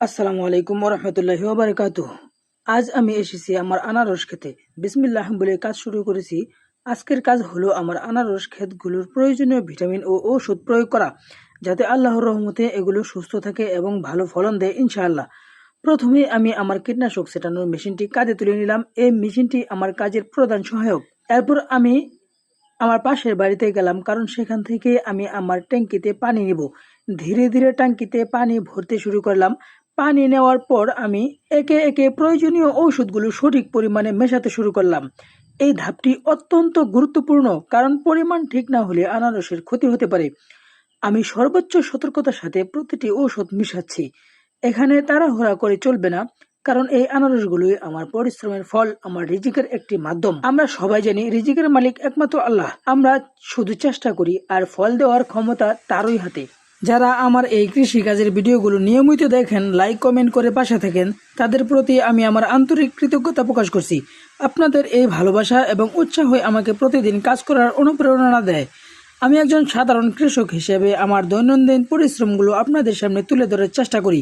আসসালামু আলাইকুম ওরহমতুল্লাহি ওবারাকাতুহ। আজ আমি এসেছি আমার আনারস খেতে। বিসমিল্লাহ বলে কাজ শুরু করেছি। আজকের কাজ হলো আমার আনারস ক্ষেতগুলোর প্রয়োজনীয় ভিটামিন ও ঔষধ প্রয়োগ করা, যাতে আল্লাহর রহমতে এগুলো সুস্থ থাকে এবং ভালো ফলন দেয় ইনশাআল্লাহ। প্রথমে আমি আমার কীটনাশক ছেটানোর মেশিনটি কাজে তুলে নিলাম। এই মেশিনটি আমার কাজের প্রধান সহায়ক। এরপর আমি আমার পাশের বাড়িতে গেলাম, কারণ সেখান থেকে আমি আমার ট্যাঙ্কিতে পানি নিব। ধীরে ধীরে ট্যাঙ্কিতে পানি ভরতে শুরু করলাম। পানি নেওয়ার পর আমি একে একে প্রয়োজনীয় ঔষধগুলো সঠিক পরিমাণে মেশাতে শুরু করলাম। এই ধাপটি অত্যন্ত গুরুত্বপূর্ণ, কারণ পরিমাণ ঠিক না হলে আনারসের ক্ষতি হতে পারে। আমি সর্বোচ্চ সতর্কতার সাথে প্রতিটি ঔষধ মিশাচ্ছি। এখানে তাড়াহুড়া করে চলবে না, কারণ এই আনারসগুলোই আমার পরিশ্রমের ফল, আমার রিজিকের একটি মাধ্যম। আমরা সবাই জানি রিজিকের মালিক একমাত্র আল্লাহ। আমরা শুধু চেষ্টা করি, আর ফল দেওয়ার ক্ষমতা তারই হাতে। যারা আমার এই কৃষি কাজের ভিডিওগুলো নিয়মিত দেখেন, লাইক কমেন্ট করে পাশে থাকেন, তাদের প্রতি আমি আমার আন্তরিক কৃতজ্ঞতা প্রকাশ করছি। আপনাদের এই ভালোবাসা এবং উৎসাহই আমাকে প্রতিদিন কাজ করার অনুপ্রেরণা দেয়। আমি একজন সাধারণ কৃষক হিসেবে আমার দৈনন্দিন পরিশ্রমগুলো আপনাদের সামনে তুলে ধরার চেষ্টা করি।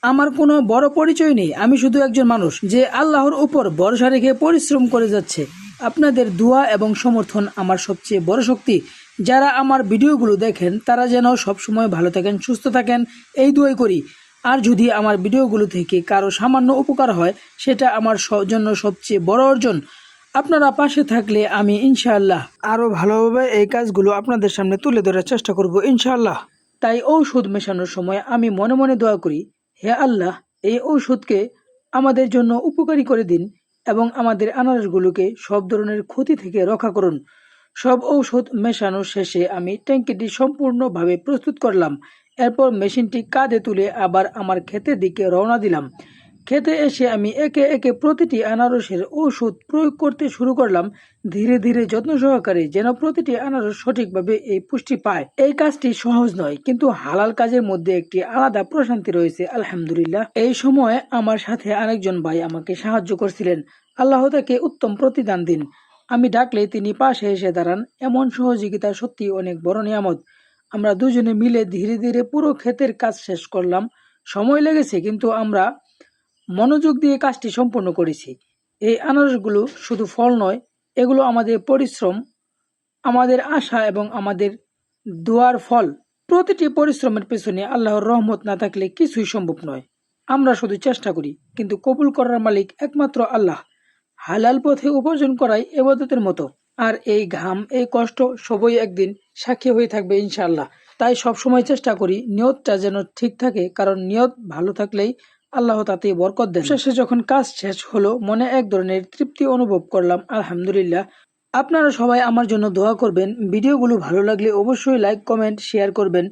আমার কোনো বড় পরিচয় নেই, আমি শুধু একজন মানুষ যে আল্লাহর উপর ভরসা রেখে পরিশ্রম করে যাচ্ছে। আপনাদের দোয়া এবং সমর্থন আমার সবচেয়ে বড় শক্তি। যারা আমার ভিডিওগুলো দেখেন তারা যেন সবসময় ভালো থাকেন, সুস্থ থাকেন, এই দোয়াই করি। আর যদি আমার ভিডিওগুলো থেকে কারো সামান্য উপকার হয়, সেটা আমার জন্য সবচেয়ে বড় অর্জন। আপনারা পাশে থাকলে আমি ইনশাআল্লাহ আরও ভালোভাবে এই কাজগুলো আপনাদের সামনে তুলে ধরার চেষ্টা করব ইনশাআল্লাহ। তাই ঔষধ মেশানোর সময় আমি মনে মনে দোয়া করি, হে আল্লাহ, এই ঔষধকে আমাদের জন্য উপকারী করে দিন এবং আমাদের আনারসগুলোকে সব ধরনের ক্ষতি থেকে রক্ষা করুন। সব ঔষধ মেশানো শেষে আমি ট্যাঙ্কিটি সম্পূর্ণভাবে প্রস্তুত করলাম। এরপর মেশিনটি কাঁধে তুলে আবার আমার ক্ষেতের দিকে রওনা দিলাম। খেতে এসে আমি একে একে প্রতিটি আনারসের ঔষধ প্রয়োগ করতে শুরু করলাম, ধীরে ধীরে যত্ন সহকারে, যেন প্রতিটি আনারস সঠিকভাবে এই পুষ্টি পায়। এই কাজটি সহজ নয়, কিন্তু হালাল কাজের মধ্যে একটি আলাদা প্রশান্তি রয়েছে আলহামদুলিল্লাহ। এই সময় আমার সাথে আরেকজন ভাই আমাকে সাহায্য করছিলেন। আল্লাহ তাকে উত্তম প্রতিদান দিন। আমি ডাকলে তিনি পাশে এসে দাঁড়ান। এমন সহযোগিতা সত্যি অনেক বড় নিয়ামত। আমরা দুজনে মিলে ধীরে ধীরে পুরো ক্ষেতের কাজ শেষ করলাম। সময় লেগেছে, কিন্তু আমরা মনোযোগ দিয়ে কাজটি সম্পূর্ণ করেছি। এই আনারসগুলো শুধু ফল নয়, এগুলো আমাদের পরিশ্রম, আমাদের আশা এবং আমাদের দোয়ার ফল। প্রতিটি পরিশ্রমের পেছনে আল্লাহর রহমত না থাকলে কিছুই সম্ভব নয়। আমরা শুধু চেষ্টা করি, কিন্তু কবুল করার মালিক একমাত্র আল্লাহ। হালাল পথে উপার্জন করাই ইবাদতের মতো। আর এই ঘাম, এই কষ্ট সবই একদিন সাক্ষী হয়ে থাকবে ইনশাআল্লাহ। তাই সবসময় চেষ্টা করি নিয়তটা যেন ঠিক থাকে, কারণ নিয়ত ভালো থাকলেই আল্লাহ তাতে বরকত দেন। শেষে যখন কাজ শেষ হলো, মনে এক ধরনের তৃপ্তি অনুভব করলাম আলহামদুলিল্লাহ। আপনারা সবাই আমার জন্য দোয়া করবেন। ভিডিওগুলো ভালো লাগলে অবশ্যই লাইক কমেন্ট শেয়ার করবেন।